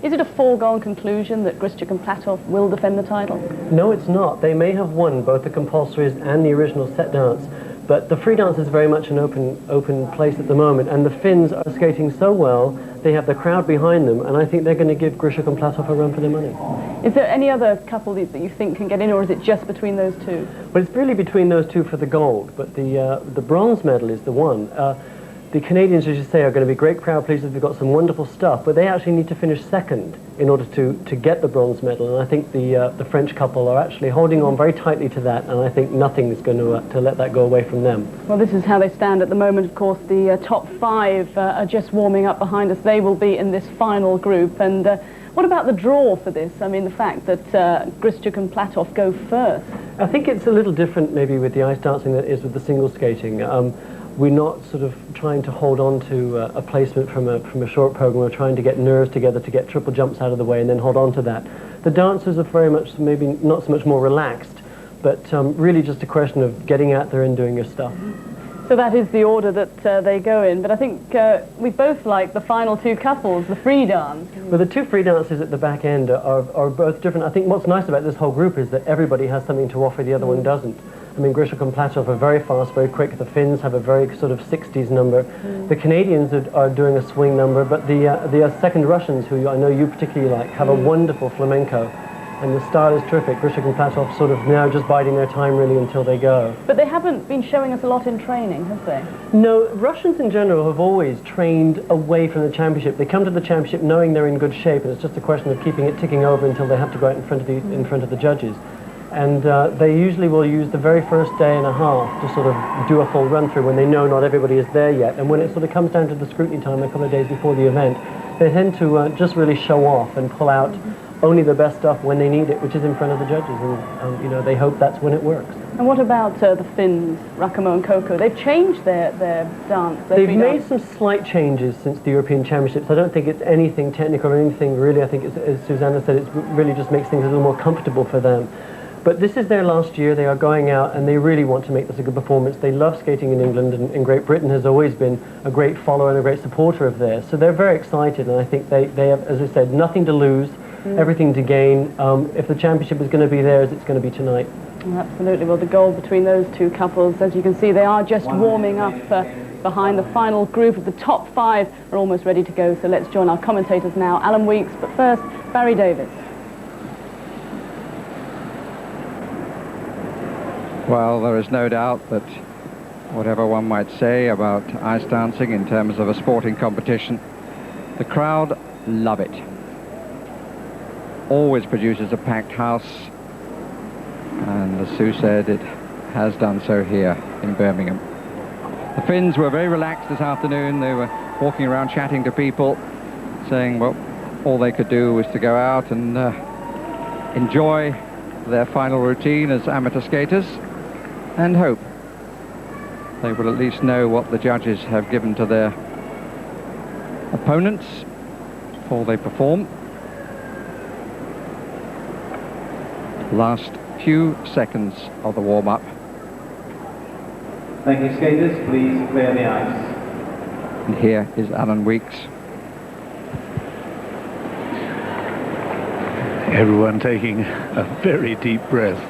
Is it a foregone conclusion that Grishuk and Platov will defend the title? No, it's not. They may have won both the compulsories and the original set dance, but the free dance is very much an open place at the moment, and the Finns are skating so well, they have the crowd behind them, and I think they're going to give Grishuk and Platov a run for their money. Is there any other couple that you think can get in, or is it just between those two? Well, it's really between those two for the gold, but the bronze medal is the one. The Canadians, as you say, are going to be great crowd pleasers. They've got some wonderful stuff, but they actually need to finish second in order to get the bronze medal. And I think the French couple are actually holding on very tightly to that, and I think nothing is going to let that go away from them. Well, this is how they stand at the moment. Of course, the top five are just warming up behind us. They will be in this final group. And what about the draw for this? I mean, the fact that Grishuk and Platov go first. I think it's a little different maybe with the ice dancing than it is with the single skating. We're not sort of trying to hold on to a placement from a short program. We're trying to get nerves together to get triple jumps out of the way and then hold on to that. The dancers are very much, maybe not so much more relaxed, but really just a question of getting out there and doing your stuff. So that is the order that they go in, but I think we both like the final two couples, the free dance. Well, the two free dances at the back end are both different. I think what's nice about this whole group is that everybody has something to offer the other one doesn't. I mean, Grishuk and Platov are very fast, very quick. The Finns have a very sort of 60s number. The Canadians are doing a swing number, but the second Russians, who I know you particularly like, have a wonderful flamenco. And the style is terrific. Grishuk and Platov sort of now just biding their time really until they go. But they haven't been showing us a lot in training, have they? No, Russians in general have always trained away from the championship. They come to the championship knowing they're in good shape, and it's just a question of keeping it ticking over until they have to go out in front of the judges. And they usually will use the very first day and a half to sort of do a full run through when they know not everybody is there yet. And when it sort of comes down to the scrutiny time a couple of days before the event, they tend to just really show off and pull out only the best stuff when they need it, which is in front of the judges. And you know, they hope that's when it works. And what about the Finns, Rahkamo and Kokko? They've changed their dance. They've made some slight changes since the European Championships. I don't think it's anything technical or anything really. I think, as Susanna said, it really just makes things a little more comfortable for them. But this is their last year. They are going out and they really want to make this a good performance. They love skating in England, and Great Britain has always been a great follower and a great supporter of theirs. So they're very excited, and I think they have, as I said, nothing to lose, everything to gain. If the championship is going to be theirs, it's going to be tonight. Well, absolutely. Well, the goal between those two couples, as you can see, they are just warming up behind the final group of the top five are almost ready to go. So let's join our commentators now. Alan Weeks, but first, Barry Davies. Well, there is no doubt that whatever one might say about ice dancing in terms of a sporting competition, the crowd love it. Always produces a packed house, and as Sue said, it has done so here in Birmingham. The Finns were very relaxed this afternoon. They were walking around chatting to people, saying, well, all they could do was to go out and enjoy their final routine as amateur skaters, and hope they will at least know what the judges have given to their opponents before they perform. Last few seconds of the warm-up. Thank you, skaters. Please clear the ice. And here is Alan Weeks. Everyone taking a very deep breath.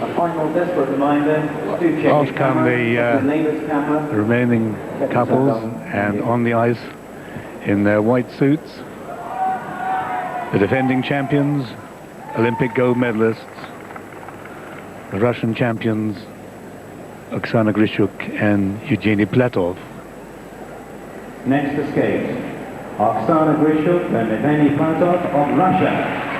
A final desperate reminder, do check Off your come camera, the neighbour's camera. remaining couples, and on the ice in their white suits, the defending champions, Olympic gold medalists, the Russian champions, Oksana Grishuk and Evgeny Platov. Next to skate, Oksana Grishuk and Evgeny Platov of Russia.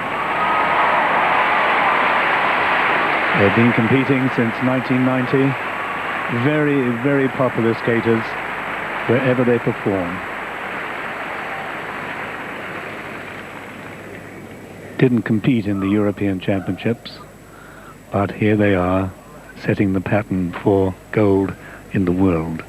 They've been competing since 1990. Very, very popular skaters wherever they perform. Didn't compete in the European Championships, but here they are, setting the pattern for gold in the world.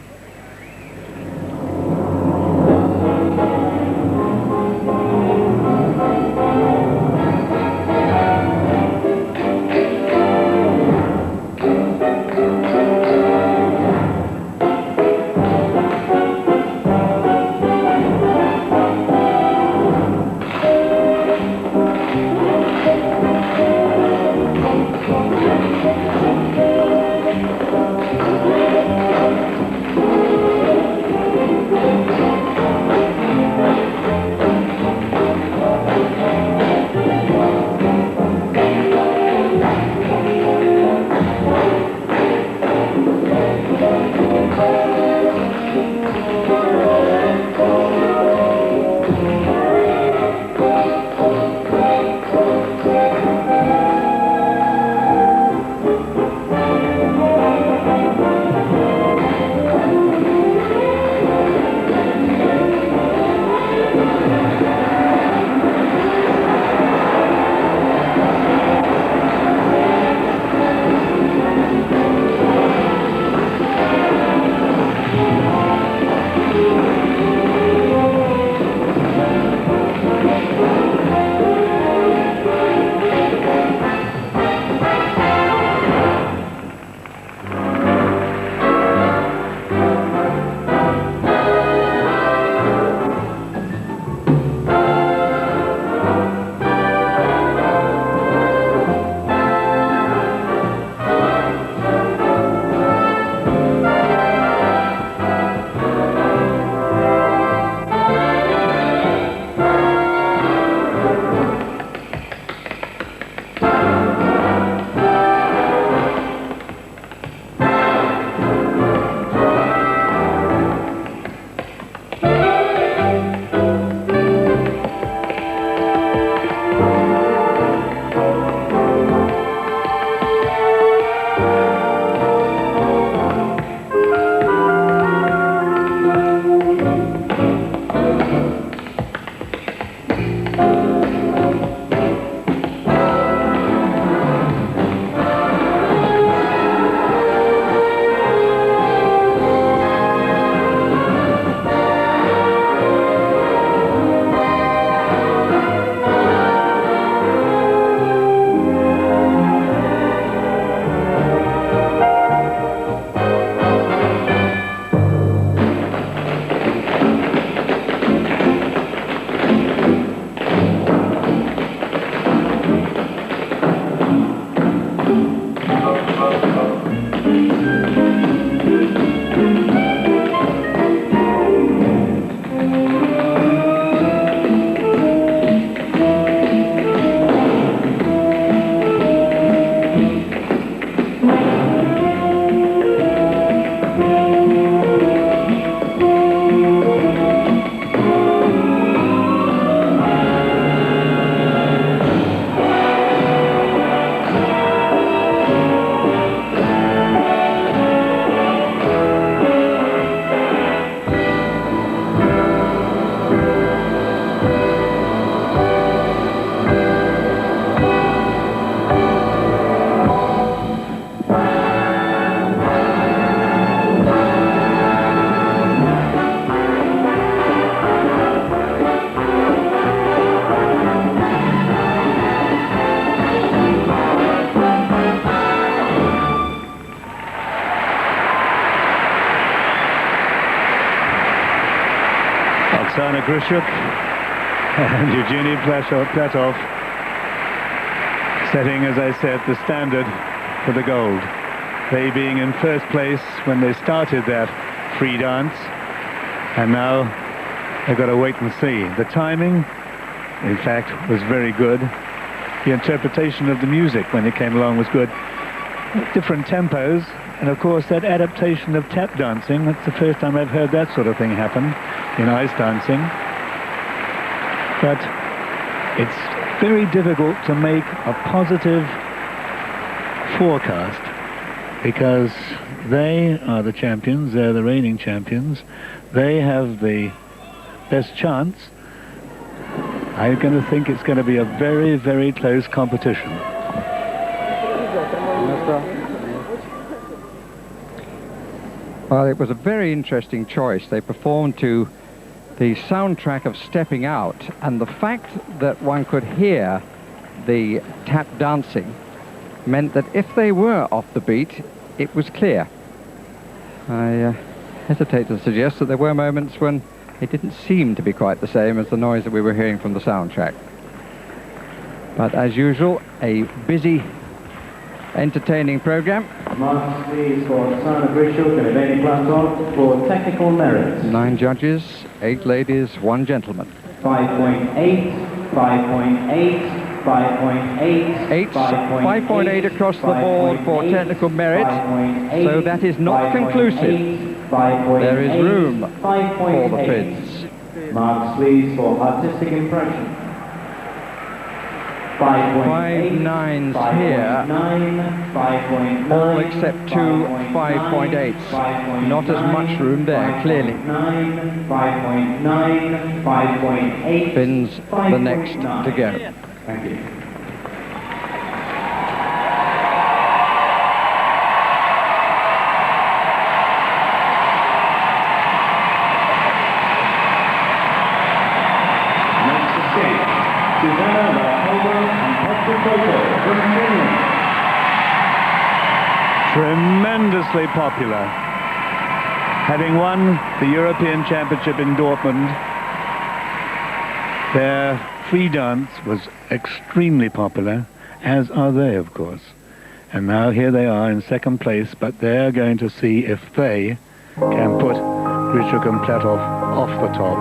Grishuk and Evgeny Platov setting, as I said, the standard for the gold. They being in first place when they started that free dance, and now they've got to wait and see. The timing, in fact, was very good. The interpretation of the music when it came along was good. Different tempos, and of course that adaptation of tap dancing. That's the first time I've heard that sort of thing happen in ice dancing. But it's very difficult to make a positive forecast, because they are the champions, they're the reigning champions, they have the best chance. I'm going to think it's going to be a very, very close competition. Well, it was a very interesting choice. They performed to the soundtrack of Stepping Out, and the fact that one could hear the tap dancing meant that if they were off the beat, it was clear. I hesitate to suggest that there were moments when it didn't seem to be quite the same as the noise that we were hearing from the soundtrack. But as usual, a busy, entertaining program. Marks please for Oksana, Grishuk and Evgeny Platov for technical merits. 9 judges, 8 ladies, 1 gentleman. 5.8, 5.8, 5.8, 5.8 across the board for technical merit, so that is not conclusive. There is room for the Finns. Marks please for artistic impression. 5 nines here, 5.9, all except 2 5.8s. Not as much room there, clearly. 5.9, 5.8. Finns the next to go. Thank you. Next escape, Susanna, Rahkamo and Petri Kokko from Finland. Tremendously popular. Having won the European Championship in Dortmund, their free dance was extremely popular, as are they, of course. And now here they are in second place, but they're going to see if they can put Grishuk and Platov off the top.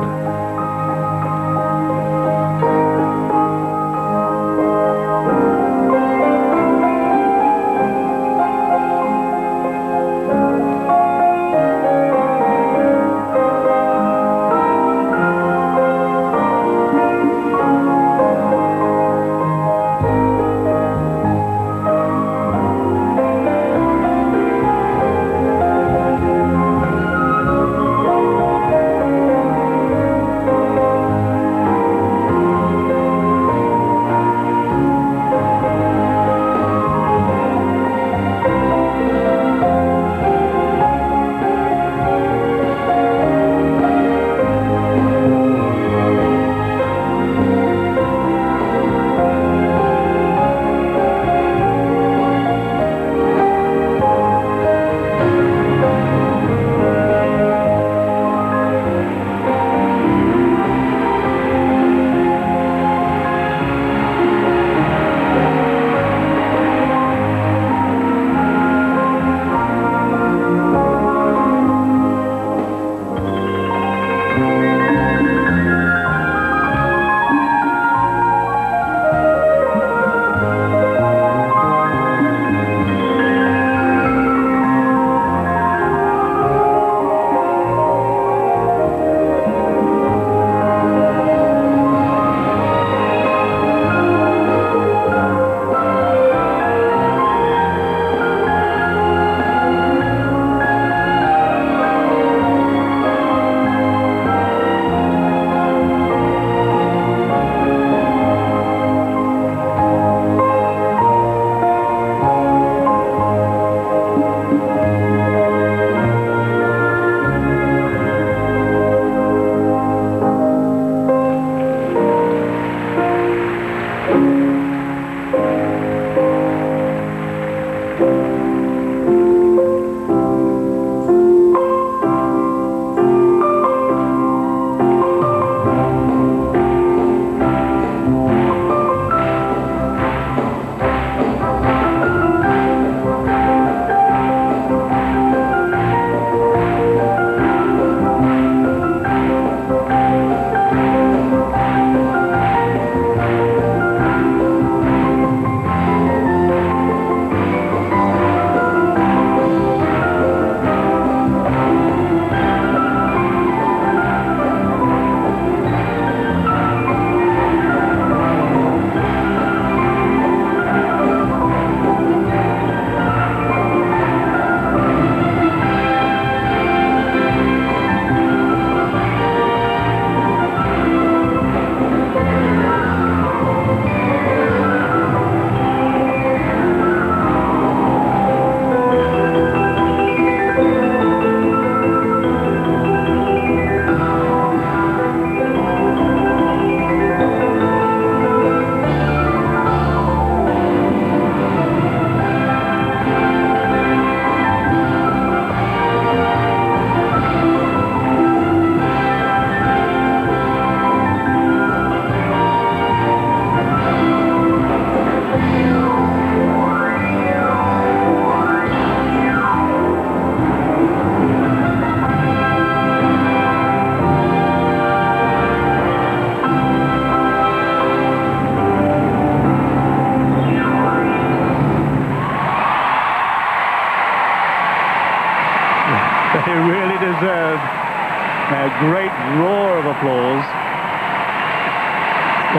applause.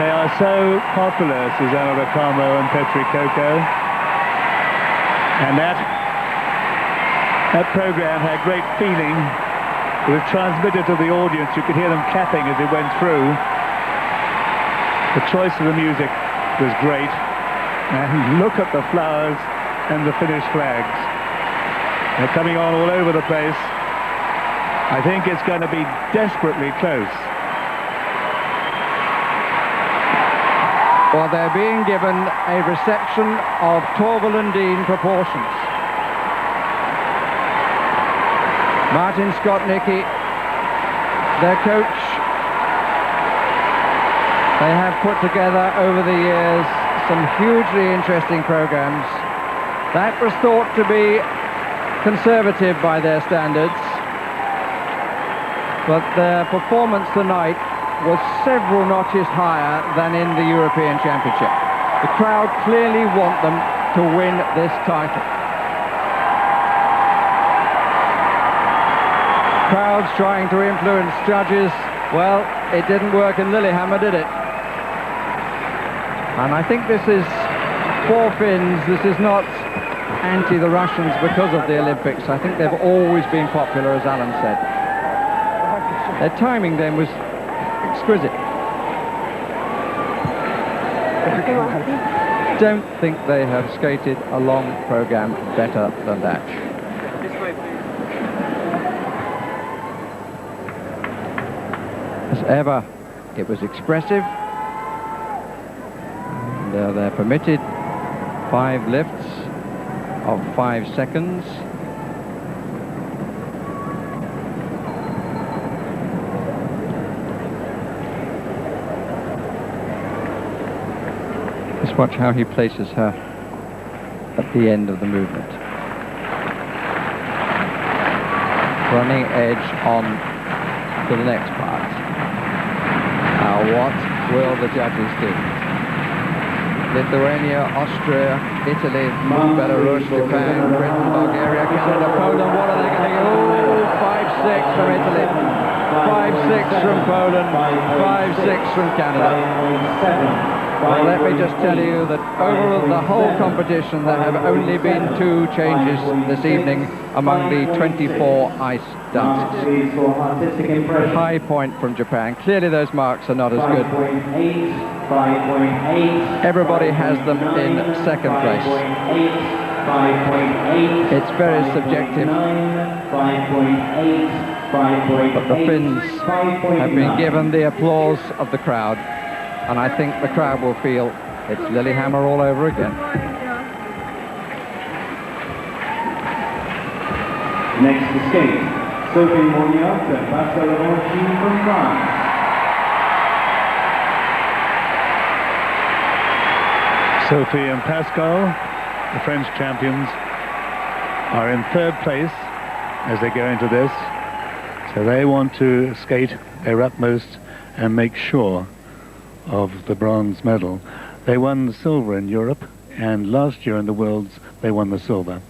They are so popular, Susanna, Rahkamo and Petri, Kokko. And that program had great feeling. It was transmitted to the audience. You could hear them clapping as it went through. The choice of the music was great. And look at the flowers and the Finnish flags. They're coming on all over the place. I think it's going to be desperately close. Well, they're being given a reception of Torvalundine proportions. Martin Skotnicki, their coach, they have put together over the years some hugely interesting programs. That was thought to be conservative by their standards, but their performance tonight was several notches higher than in the European Championship. The crowd clearly want them to win this title. Crowds trying to influence judges. Well, it didn't work in Lillehammer, did it? And I think this is for Finns. This is not anti the Russians because of the Olympics. I think they've always been popular, as Alan said. Their timing then was exquisite. Don't think they have skated a long program better than that. As ever, it was expressive. And, they're permitted 5 lifts of 5 seconds. Just watch how he places her at the end of the movement. Running edge on to the next part. Now what will the judges do? Lithuania, Austria, Italy, Belarus, Japan, Britain, Bulgaria, Canada, Poland. What are they going to do? Oh, 5-6 from Italy, 5-6 from Poland, 5-6 from Canada. Well, let me just tell you that over the whole competition there have only been 2 changes this evening among the 24 ice dances. High point from Japan. Clearly those marks are not as good. 5.8. Everybody has them in second place. 5.8. It's very subjective. 5.8. 5.8. But the Finns have been given the applause of the crowd. And I think the crowd will feel it's Lillehammer all over again. Next to skate, Sophie Moniotte and Pascal Lavanchy from France. Sophie and Pascal, the French champions, are in 3rd place as they go into this. So they want to skate their utmost and make sure of the bronze medal. They won the silver in Europe, and last year in the Worlds they won the silver.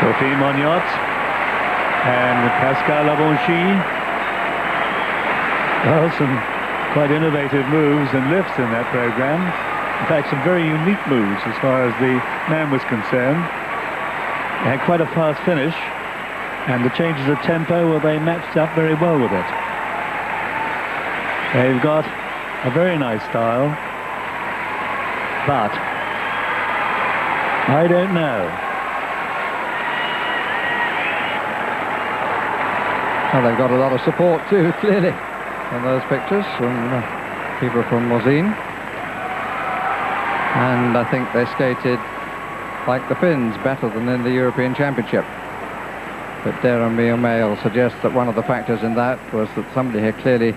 Sophie, Moniotte and Pascal Lavanchy. Well, some quite innovative moves and lifts in that program. In fact, some very unique moves as far as the man was concerned. They had quite a fast finish, and the changes of tempo, well, they matched up very well with it. They've got a very nice style, but I don't know. Well, they've got a lot of support too, clearly, in those pictures from people from Mosin. And I think they skated like the Finns, better than in the European Championship. But Darren Meal suggests that one of the factors in that was that somebody had clearly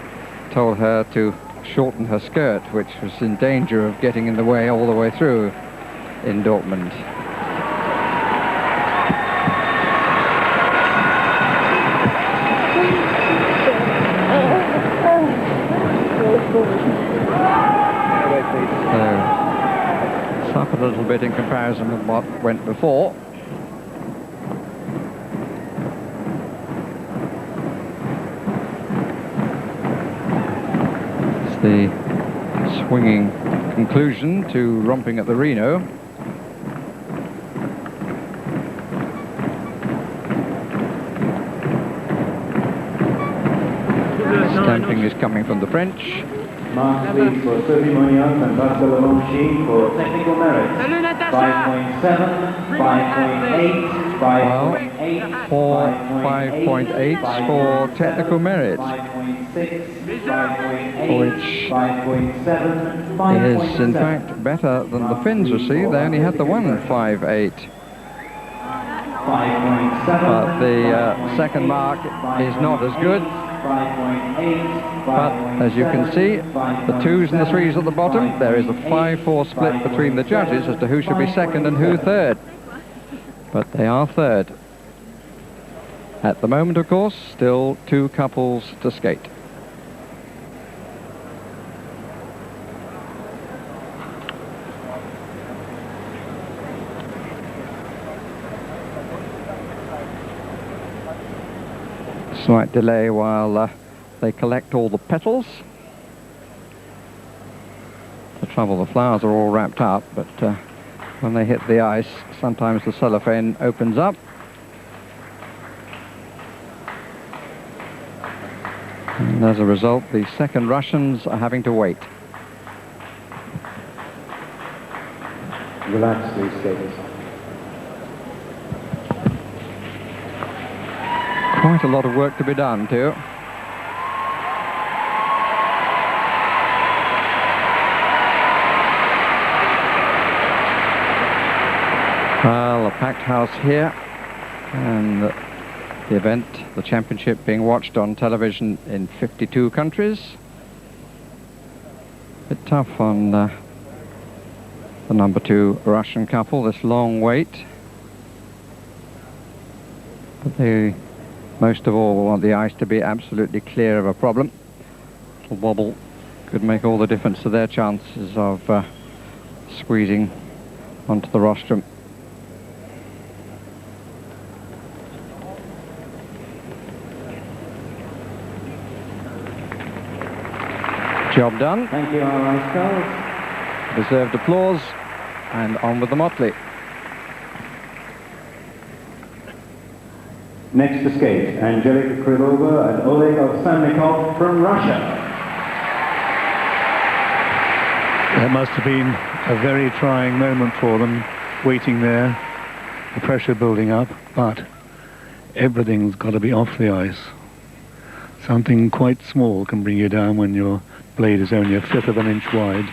told her to shorten her skirt, which was in danger of getting in the way all the way through in Dortmund. A little bit in comparison with what went before. It's the swinging conclusion to romping at the Reno. Stamping is coming from the French. Marks please for Sophie Moniotte and Pascal Lavanchy for technical merit. 5.7, 5.8, 5.8, for 5.8 for technical merit, 5.6, 5.8, which 5.7, is in fact better than the Finns received. They only had the 1.58. 5.7. But the second mark is not as good. 5.8, but as you can see, the 2s and the 3s at the bottom, there is a 5-4 split between the judges as to who should be second and who third. But they are third. At the moment, of course, still 2 couples to skate. Slight delay while they collect all the petals. The trouble, the flowers are all wrapped up, but when they hit the ice, sometimes the cellophane opens up. And as a result, the second Russians are having to wait. Relax, please, skaters. Quite a lot of work to be done, too. Well, a packed house here, and the event, the championship, being watched on television in 52 countries. A bit tough on the number 2 Russian couple, this long wait. But they, most of all, want the ice to be absolutely clear of a problem. A little wobble could make all the difference to their chances of squeezing onto the rostrum. Job done. Thank you, our ice girls. Deserved applause, and on with the motley. Next to skate, Anjelika Krylova and Oleg Ovsyannikov from Russia. That must have been a very trying moment for them, waiting there, the pressure building up, but everything's got to be off the ice. Something quite small can bring you down when your blade is only 1/5 of an inch wide.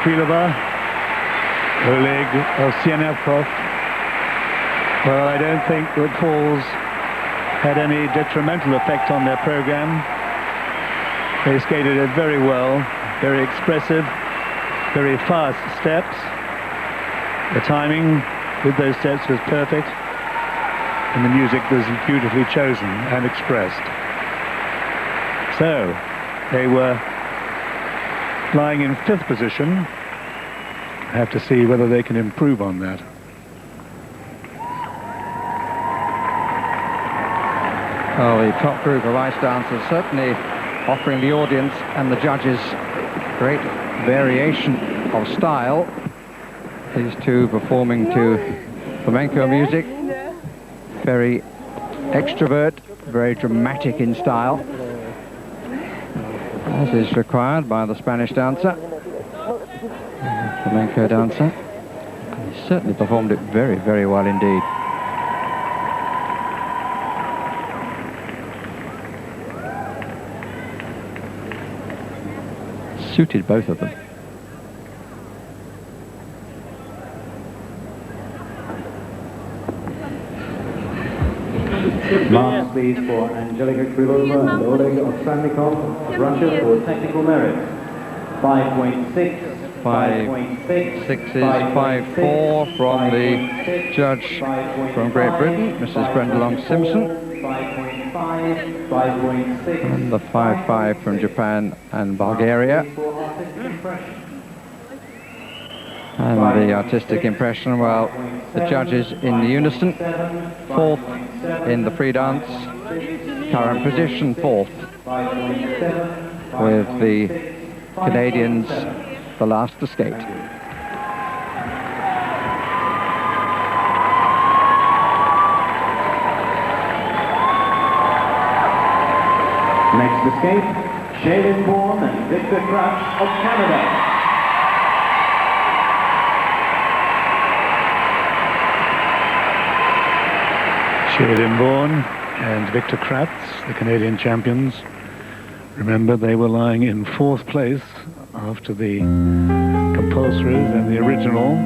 Krylova, Oleg, Ovsyannikov. Well, I don't think that falls had any detrimental effect on their program. They skated it very well, very expressive, very fast steps. The timing with those steps was perfect, and the music was beautifully chosen and expressed. So, they were lying in 5th position. I have to see whether they can improve on that. Oh, the top group of ice dancers certainly offering the audience and the judges great variation of style. These two performing to flamenco music, very extrovert, very dramatic in style, as is required by the Spanish dancer, flamenco dancer. He certainly performed it very, very well indeed. Suited both of them. Marks please for Anjelika, Krylova and Oleg Oksana of Russia for technical merit. 5.6, 5.6, 5.4 from the judge from Great Britain, Mrs. Brenda Long-Simpson. 5.5, 5.6, and the 5.5 from Japan and Bulgaria. And the artistic impression, well, the judges in the unison, 4th in the free dance, current position 4th, with the Canadians the last to skate. Next to skate, Shae-Lynn Bourne and Victor Kraatz of Canada. Shae-Lynn Bourne and Victor Kraatz, the Canadian champions. Remember, they were lying in 4th place after the compulsories and the original.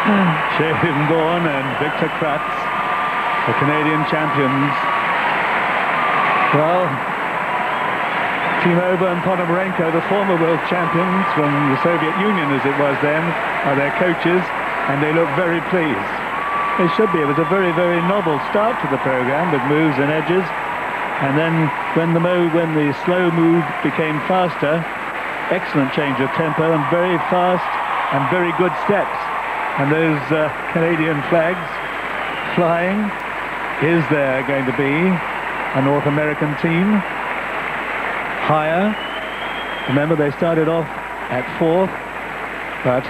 Shae-Lynn Bourne and Victor Kraatz, the Canadian champions. Well, Timova and Ponomarenko, the former world champions from the Soviet Union as it was then, are their coaches, and they look very pleased. They should be. It was a very, very novel start to the program with moves and edges, and then when the slow move became faster, excellent change of tempo and very fast and very good steps. And those Canadian flags flying. Is there going to be a North American team higher? Remember, they started off at 4th, but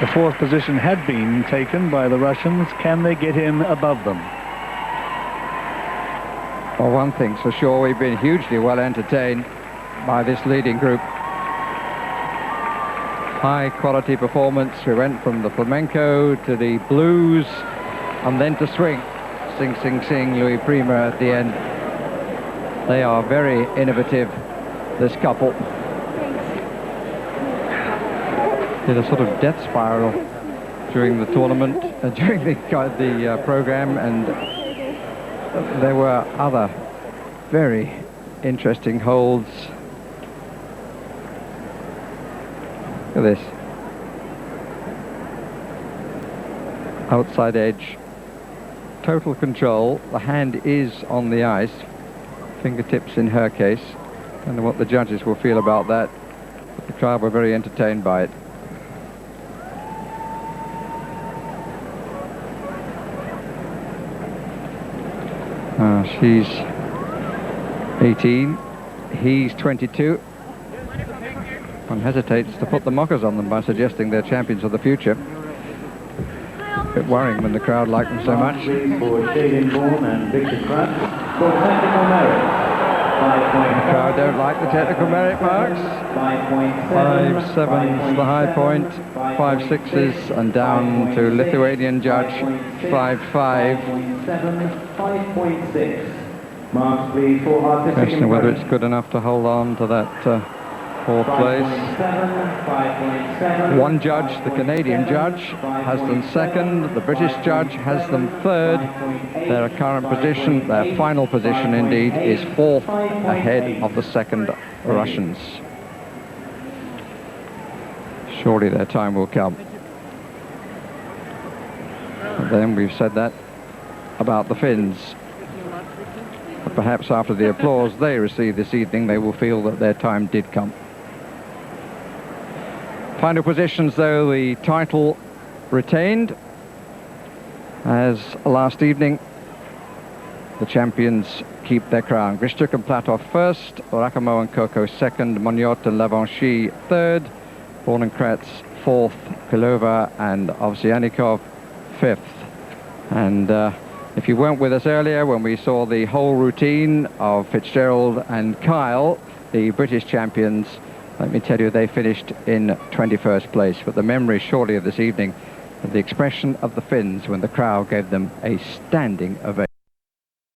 the 4th position had been taken by the Russians. Can they get in above them? Well, one thing's for sure, we've been hugely well entertained by this leading group. High quality performance. We went from the flamenco to the blues and then to swing. Sing, sing, sing, Louis Prima at the end. They are very innovative, this couple. Did a sort of death spiral during the tournament, during the program, and there were other very interesting holds. Look at this. Outside edge. Total control. The hand is on the ice. Fingertips in her case. I don't know what the judges will feel about that, but the crowd were very entertained by it. She's 18. He's 22. One hesitates to put the mockers on them by suggesting they're champions of the future. A bit worrying when the crowd like them so much. For Shae-Lynn Bourne and Victor Kraatz for technical merit. 5 points. The crowd don't like the technical merit marks. 5 sevens, the high point. 5 sixes, and down to Lithuanian judge 5-5. 5.6. Marks please for artistic. Question whether it's good enough to hold on to that 4th place. 5.7. One judge, the Canadian judge, has them 2nd. The British judge has them 3rd. Their current position, their final position indeed, is 4th ahead of the 2nd Russians. Surely their time will come. But then we've said that about the Finns. But perhaps after the applause they receive this evening, they will feel that their time did come. Final positions, though, the title retained. As last evening, the champions keep their crown. Grishuk and Platov 1st, Rahkamo and Kokko 2nd, Moniotte and Lavanchy 3rd, Bourne and Kraatz 4th, Krylova and Ovsyannikov 5th. And if you weren't with us earlier when we saw the whole routine of Fitzgerald and Kyle, the British champions, let me tell you, they finished in 21st place. But the memory surely of this evening of the expression of the Finns when the crowd gave them a standing ovation.